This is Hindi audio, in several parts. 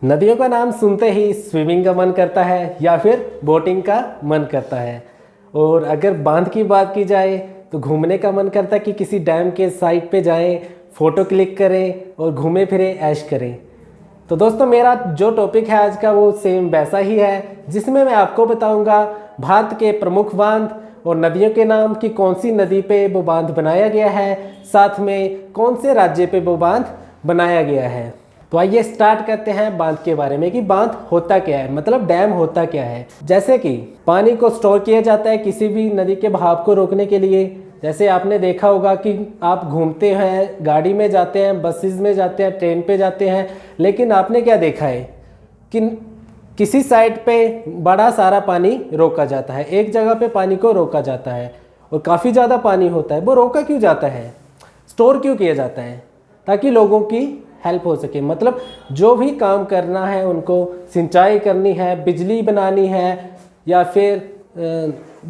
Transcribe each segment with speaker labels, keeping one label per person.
Speaker 1: नदियों का नाम सुनते ही स्विमिंग का मन करता है या फिर बोटिंग का मन करता है। और अगर बांध की बात की जाए तो घूमने का मन करता है कि किसी डैम के साइड पे जाएं, फ़ोटो क्लिक करें और घूमें फिरें, ऐश करें। तो दोस्तों मेरा जो टॉपिक है आज का वो सेम वैसा ही है, जिसमें मैं आपको बताऊंगा भारत के प्रमुख बांध और नदियों के नाम कि कौन सी नदी पे वो बांध बनाया गया है, साथ में कौन से राज्य पे वो बांध बनाया गया है। तो आइए स्टार्ट करते हैं बांध के बारे में कि बांध होता क्या है, मतलब डैम होता क्या है। जैसे कि पानी को स्टोर किया जाता है किसी भी नदी के बहाव को रोकने के लिए। जैसे आपने देखा होगा कि आप घूमते हैं, गाड़ी में जाते हैं, बसेस में जाते हैं, ट्रेन पे जाते हैं, लेकिन आपने क्या देखा है कि किसी साइड पे बड़ा सारा पानी रोका जाता है, एक जगह पे पानी को रोका जाता है और काफ़ी ज़्यादा पानी होता है। वो रोका क्यों जाता है, स्टोर क्यों किया जाता है? ताकि लोगों की हेल्प हो सके। मतलब जो भी काम करना है, उनको सिंचाई करनी है, बिजली बनानी है, या फिर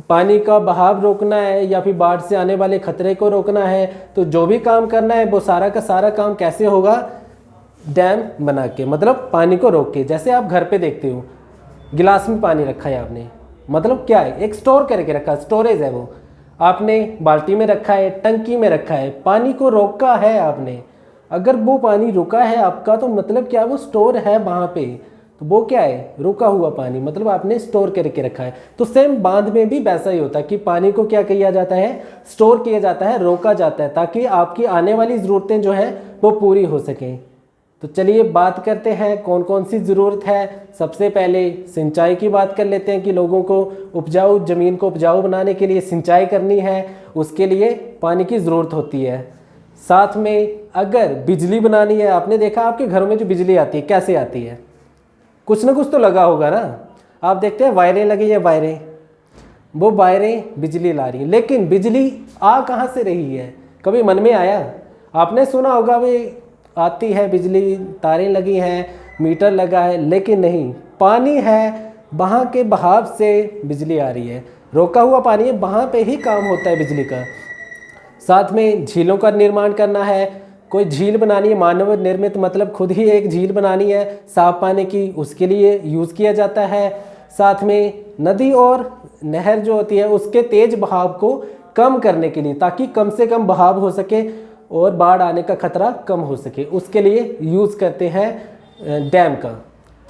Speaker 1: पानी का बहाव रोकना है, या फिर बाढ़ से आने वाले खतरे को रोकना है, तो जो भी काम करना है वो सारा का सारा काम कैसे होगा? डैम बना के, मतलब पानी को रोक के। जैसे आप घर पे देखते हो गिलास में पानी रखा है आपने, मतलब क्या है? एक स्टोर करके रखा, स्टोरेज है वो। आपने बाल्टी में रखा है, टंकी में रखा है, पानी को रोका है आपने। अगर वो पानी रुका है आपका तो मतलब क्या, वो स्टोर है वहाँ पे। तो वो क्या है? रुका हुआ पानी, मतलब आपने स्टोर करके रखा है। तो सेम बांध में भी वैसा ही होता है कि पानी को क्या किया जाता है? स्टोर किया जाता है, रोका जाता है, ताकि आपकी आने वाली ज़रूरतें जो हैं वो पूरी हो सकें। तो चलिए बात करते हैं कौन कौन सी ज़रूरत है। सबसे पहले सिंचाई की बात कर लेते हैं कि लोगों को उपजाऊ ज़मीन को उपजाऊ बनाने के लिए सिंचाई करनी है, उसके लिए पानी की ज़रूरत होती है। साथ में अगर बिजली बनानी है, आपने देखा आपके घरों में जो बिजली आती है कैसे आती है? कुछ ना कुछ तो लगा होगा ना। आप देखते हैं वायरें लगी है, वायरें, वो वायरें बिजली ला रही है, लेकिन बिजली आ कहाँ से रही है? कभी मन में आया? आपने सुना होगा वे आती है बिजली, तारें लगी हैं, मीटर लगा है, लेकिन नहीं, पानी है, वहाँ के बहाव से बिजली आ रही है। रोका हुआ पानी है, वहाँ पे ही काम होता है बिजली का। साथ में झीलों का निर्माण करना है, कोई झील बनानी है मानव निर्मित, मतलब खुद ही एक झील बनानी है साफ पानी की, उसके लिए यूज़ किया जाता है। साथ में नदी और नहर जो होती है उसके तेज बहाव को कम करने के लिए, ताकि कम से कम बहाव हो सके और बाढ़ आने का खतरा कम हो सके, उसके लिए यूज़ करते हैं डैम का।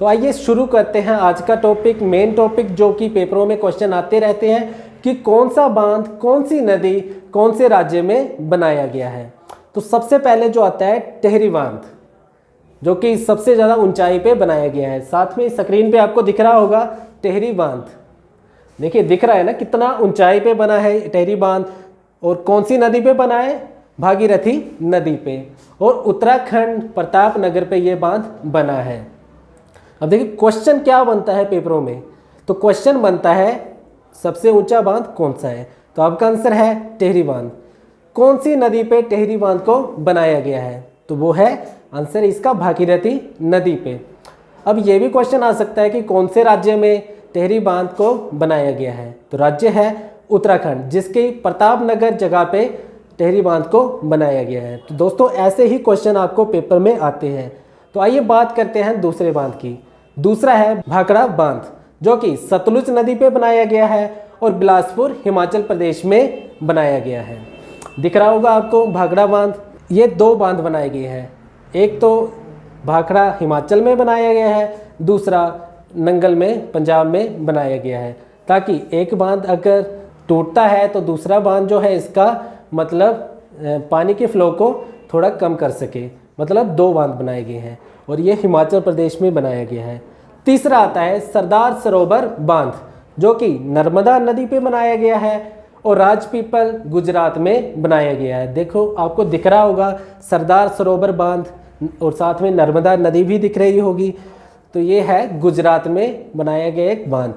Speaker 1: तो आइए शुरू करते हैं आज का टॉपिक, मेन टॉपिक, जो कि पेपरों में क्वेश्चन आते रहते हैं कि कौन सा बांध, कौन सी नदी, कौन से राज्य में बनाया गया है। तो सबसे पहले जो आता है टिहरी बांध, जो कि सबसे ज़्यादा ऊंचाई पे बनाया गया है। साथ में स्क्रीन पे आपको दिख रहा होगा टिहरी बांध, देखिए दिख रहा है ना कितना ऊंचाई पे बना है टिहरी बांध। और कौन सी नदी पे बना है? भागीरथी नदी पे, और उत्तराखंड प्रताप नगर पे ये बांध बना है। अब देखिए क्वेश्चन क्या बनता है पेपरों में, तो क्वेश्चन बनता है सबसे ऊंचा बांध कौन सा है? तो आपका आंसर है टिहरी बांध। कौन सी नदी पे टिहरी बांध को बनाया गया है? तो वो है आंसर इसका भागीरथी नदी पे। अब ये भी क्वेश्चन आ सकता है कि कौन से राज्य में टिहरी बांध को बनाया गया है? तो राज्य है उत्तराखंड, जिसके प्रतापनगर जगह पे टिहरी बांध को बनाया गया है। तो दोस्तों ऐसे ही क्वेश्चन आपको पेपर में आते हैं। तो आइए बात करते हैं दूसरे बांध की। दूसरा है भाखड़ा बांध, जो कि सतलुज नदी पे बनाया गया है और बिलासपुर हिमाचल प्रदेश में बनाया गया है। दिख रहा होगा आपको भाखड़ा बांध। ये दो बांध बनाए गए हैं, एक तो भाखड़ा हिमाचल में बनाया गया है, दूसरा नंगल में पंजाब में बनाया गया है, ताकि एक बांध अगर टूटता है तो दूसरा बांध जो है इसका मतलब पानी के फ्लो को थोड़ा कम कर सके। मतलब दो बांध बनाए गए हैं और ये हिमाचल प्रदेश में बनाया गया है। तीसरा आता है सरदार सरोवर बांध, जो कि नर्मदा नदी पे बनाया गया है और राजपीपल गुजरात में बनाया गया है। देखो आपको दिख रहा होगा सरदार सरोवर बांध, और साथ में नर्मदा नदी भी दिख रही होगी। तो ये है गुजरात में बनाया गया एक बांध।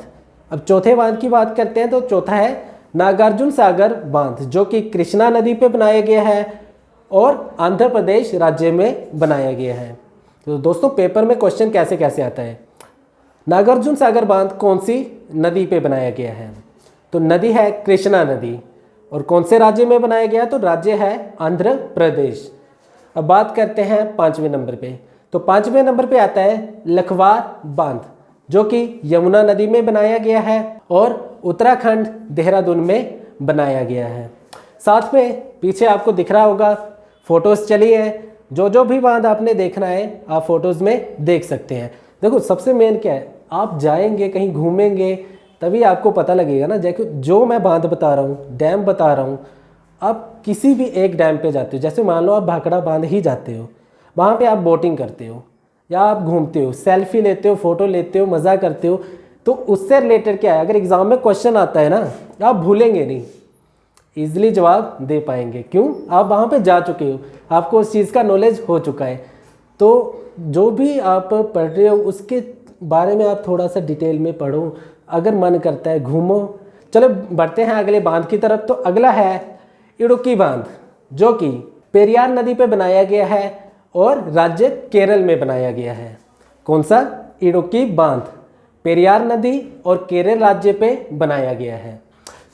Speaker 1: अब चौथे बांध की बात करते हैं, तो चौथा है नागार्जुन सागर बांध, जो कि कृष्णा नदी पे बनाया गया है और आंध्र प्रदेश राज्य में बनाया गया है। तो दोस्तों पेपर में क्वेश्चन कैसे कैसे आता है। नागार्जुन सागर बांध कौन सी नदी पे बनाया गया है? तो नदी है कृष्णा नदी, और कौन से राज्य में बनाया गया? तो राज्य है आंध्र प्रदेश। अब बात करते हैं पांचवें नंबर पे, तो 5वें नंबर पे आता है लखवार बांध, जो कि यमुना नदी में बनाया गया है और उत्तराखंड देहरादून में बनाया गया है। साथ में पीछे आपको दिख रहा होगा फोटोज़ चली है, जो भी बांध आपने देखना है आप फोटोज़ में देख सकते हैं। देखो सबसे मेन क्या है, आप जाएंगे कहीं घूमेंगे तभी आपको पता लगेगा ना। जैसे जो मैं बांध बता रहा हूँ, डैम बता रहा हूँ, आप किसी भी एक डैम पे जाते हो, जैसे मान लो आप भाखड़ा बांध ही जाते हो, वहाँ पे आप बोटिंग करते हो या आप घूमते हो, सेल्फी लेते हो, फ़ोटो लेते हो, मज़ा करते हो, तो उससे रिलेटेड क्या है, अगर एग्ज़ाम में क्वेश्चन आता है ना, आप भूलेंगे नहीं, ईजिली जवाब दे पाएंगे। क्यों? आप वहाँ पे जा चुके हो, आपको उस चीज़ का नॉलेज हो चुका है। तो जो भी आप पढ़ रहे हो उसके बारे में आप थोड़ा सा डिटेल में पढ़ो, अगर मन करता है घूमो। चलो बढ़ते हैं अगले बांध की तरफ। तो अगला है इडुक्की बांध, जो कि पेरियार नदी पे बनाया गया है और राज्य केरल में बनाया गया है। कौन सा? इडुक्की बांध पेरियार नदी और केरल राज्य पे बनाया गया है।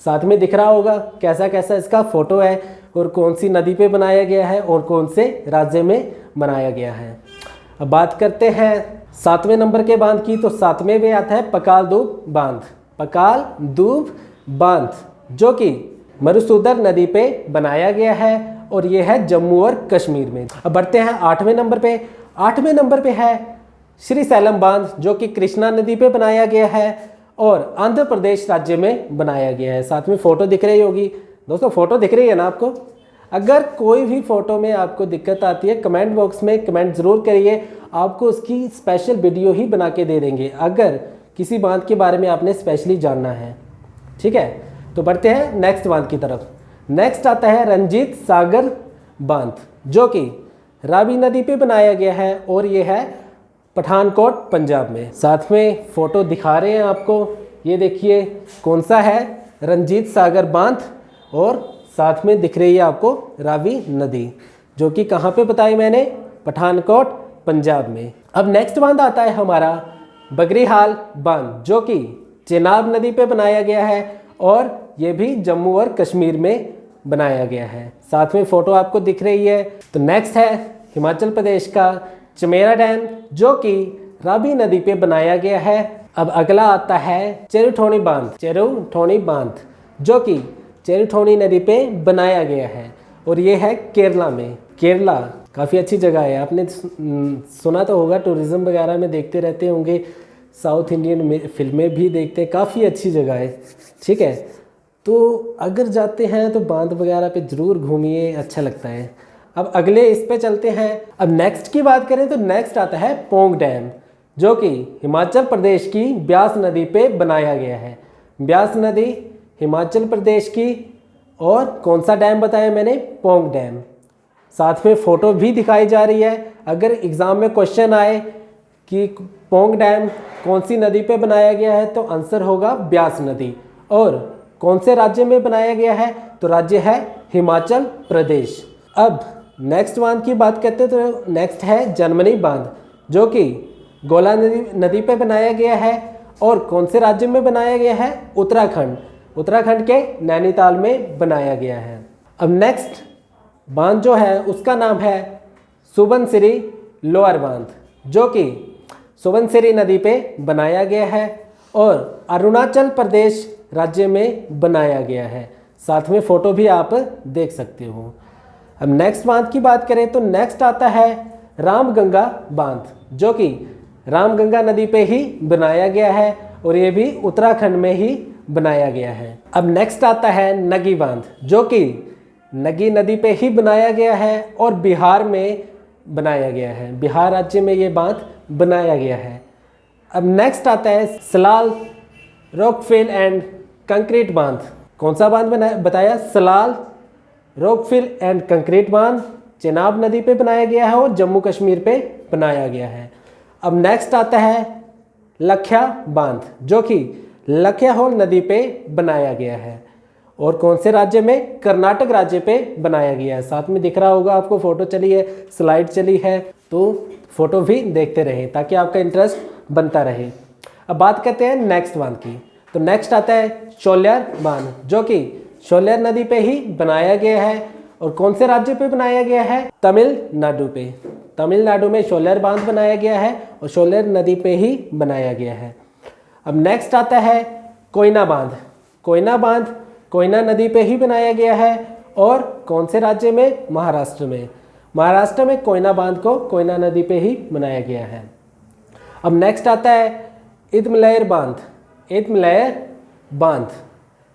Speaker 1: साथ में दिख रहा होगा कैसा कैसा इसका फोटो है और कौन सी नदी पे बनाया गया है और कौन से राज्य में बनाया गया है। अब बात करते हैं 7वें नंबर के बांध की। तो 7वें में आता है पकालदूब बांध, पकालदूब बांध, जो कि मरुसूदर नदी पे बनाया गया है और ये है जम्मू और कश्मीर में। अब बढ़ते हैं 8वें नंबर पे। 8वें नंबर पे है श्री सैलम बांध, जो कि कृष्णा नदी पे बनाया गया है और आंध्र प्रदेश राज्य में बनाया गया है। साथ में फ़ोटो दिख रही होगी दोस्तों, फ़ोटो दिख रही है ना आपको? अगर कोई भी फ़ोटो में आपको दिक्कत आती है कमेंट बॉक्स में कमेंट ज़रूर करिए, आपको उसकी स्पेशल वीडियो ही बना के दे देंगे अगर किसी बांध के बारे में आपने स्पेशली जानना है। ठीक है, तो बढ़ते हैं नेक्स्ट बांध की तरफ। नेक्स्ट आता है रंजीत सागर बांध, जो कि रावी नदी पे बनाया गया है और ये है पठानकोट पंजाब में। साथ में फ़ोटो दिखा रहे हैं आपको, ये देखिए कौन सा है, रंजीत सागर बांध, और साथ में दिख रही है आपको रावी नदी, जो कि कहाँ पे बताई मैंने? पठानकोट पंजाब में। अब नेक्स्ट बांध आता है हमारा बगरीहाल बांध, जो कि चेनाब नदी पे बनाया गया है और ये भी जम्मू और कश्मीर में बनाया गया है। साथ में फ़ोटो आपको दिख रही है। तो नेक्स्ट है हिमाचल प्रदेश का चमेरा डैम, जो कि रावी नदी पे बनाया गया है। अब अगला आता है चेरुठोनी बांध, चेरुठोनी बांध, जो कि चेरुठोनी नदी पे बनाया गया है और ये है केरला में। केरला काफ़ी अच्छी जगह है, आपने सुना तो होगा, टूरिज़्म वगैरह में देखते रहते होंगे, साउथ इंडियन फिल्में भी देखते हैं, काफ़ी अच्छी जगह है। ठीक है, तो अगर जाते हैं तो बांध वगैरह पे ज़रूर घूमिए, अच्छा लगता है। अब अगले इस पे चलते हैं। अब नेक्स्ट की बात करें तो नेक्स्ट आता है पोंग डैम, जो कि हिमाचल प्रदेश की ब्यास नदी पे बनाया गया है। ब्यास नदी हिमाचल प्रदेश की, और कौन सा डैम बताया मैंने? पोंग डैम। साथ में फ़ोटो भी दिखाई जा रही है। अगर एग्ज़ाम में क्वेश्चन आए कि पोंग डैम कौन सी नदी पे बनाया गया है तो आंसर होगा ब्यास नदी। और कौन से राज्य में बनाया गया है? तो राज्य है हिमाचल प्रदेश। अब नेक्स्ट बांध की बात करते हैं तो नेक्स्ट है जनमनी बांध, जो कि गोला नदी पे बनाया गया है और कौन से राज्य में बनाया गया है? उत्तराखंड, उत्तराखंड के नैनीताल में बनाया गया है। अब नेक्स्ट बांध जो है उसका नाम है सुबनसिरी लोअर बांध, जो कि सुबनसिरी नदी पे बनाया गया है और अरुणाचल प्रदेश राज्य में बनाया गया है। साथ में फ़ोटो भी आप देख सकते हो। अब नेक्स्ट बांध की बात करें तो नेक्स्ट आता है रामगंगा बांध, जो कि रामगंगा नदी पे ही बनाया गया है और ये भी उत्तराखंड में ही बनाया गया है। अब नेक्स्ट आता है नगी बांध, जो कि नगी नदी पे ही बनाया गया है और बिहार में बनाया गया है, बिहार राज्य में ये बांध बनाया गया है। अब नेक्स्ट आता है सलाल रॉकफिल एंड कंक्रीट बांध। कौन सा बांध बताया? सलाल रॉकफिल एंड कंक्रीट बांध चेनाब नदी पे बनाया गया है और जम्मू कश्मीर पे बनाया गया है। अब नेक्स्ट आता है लखया बांध, जो कि लखयाहोल नदी पे बनाया गया है और कौन से राज्य में? कर्नाटक राज्य पे बनाया गया है। साथ में दिख रहा होगा आपको, फ़ोटो चली है, स्लाइड चली है, तो फ़ोटो भी देखते रहें ताकि आपका इंटरेस्ट बनता रहे। अब बात करते हैं नेक्स्ट बांध की। तो नेक्स्ट आता है शोलियर बांध, जो कि शोलियर नदी पे ही बनाया गया है और कौन से राज्य पे बनाया गया है? तमिलनाडु पे। तमिलनाडु में शोलियर बांध बनाया गया है और शोलियर नदी पे ही बनाया गया है। अब नेक्स्ट आता है कोयना बांध। कोयना बांध कोयना नदी पे ही बनाया गया है और कौन से राज्य में? महाराष्ट्र में। महाराष्ट्र में कोयना बांध को कोयना नदी पे ही बनाया गया है। अब नेक्स्ट आता है इदमलयर बांध। इदमलयर बांध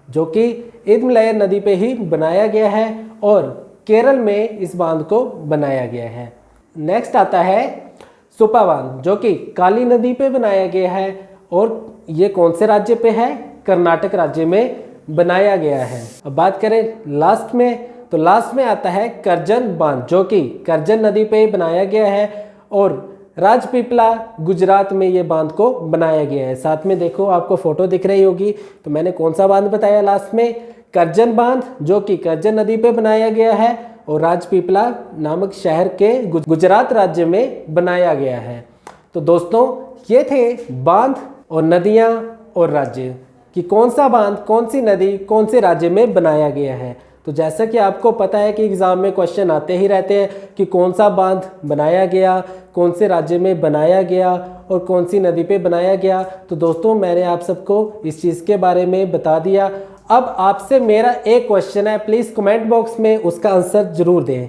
Speaker 1: जो कि इदमलयर नदी पे ही बनाया गया है और केरल में इस बांध को बनाया गया है। नेक्स्ट आता है सुपा बांध जो कि काली नदी पे बनाया गया है और ये कौन से राज्य पे है? कर्नाटक राज्य में बनाया गया है। अब बात करें लास्ट में, तो लास्ट में आता है करजन बांध जो कि करजन नदी पे बनाया गया है और राजपीपला गुजरात में ये बांध को बनाया गया है। साथ में देखो आपको फोटो दिख रही होगी, तो मैंने कौन सा बांध बताया लास्ट में? करजन बांध जो कि करजन नदी पे बनाया गया है और राजपीपला नामक शहर के गुजरात राज्य में बनाया गया है। तो दोस्तों ये थे बांध और नदियाँ और राज्य कि कौन सा बांध, कौन सी नदी, कौन से राज्य में बनाया गया है। तो जैसा कि आपको पता है कि एग्ज़ाम में क्वेश्चन आते ही रहते हैं कि कौन सा बांध बनाया गया, कौन से राज्य में बनाया गया और कौन सी नदी पे बनाया गया। तो दोस्तों मैंने आप सबको इस चीज़ के बारे में बता दिया। अब आपसे मेरा एक क्वेश्चन है, प्लीज़ कमेंट बॉक्स में उसका आंसर ज़रूर दें।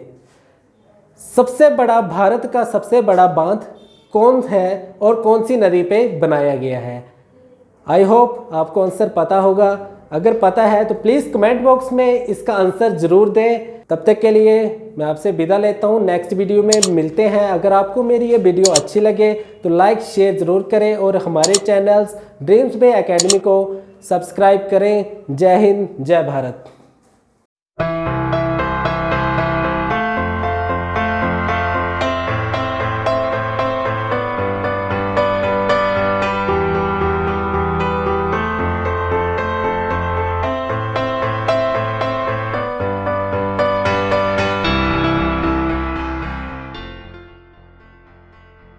Speaker 1: सबसे बड़ा, भारत का सबसे बड़ा बांध कौन है और कौन सी नदी पे बनाया गया है? आई होप आपको आंसर पता होगा। अगर पता है तो प्लीज़ कमेंट बॉक्स में इसका आंसर ज़रूर दें। तब तक के लिए मैं आपसे विदा लेता हूँ, नेक्स्ट वीडियो में मिलते हैं। अगर आपको मेरी ये वीडियो अच्छी लगे तो लाइक शेयर ज़रूर करें और हमारे चैनल्स ड्रीम्स बे एकेडमी को सब्सक्राइब करें। जय हिंद, जय भारत।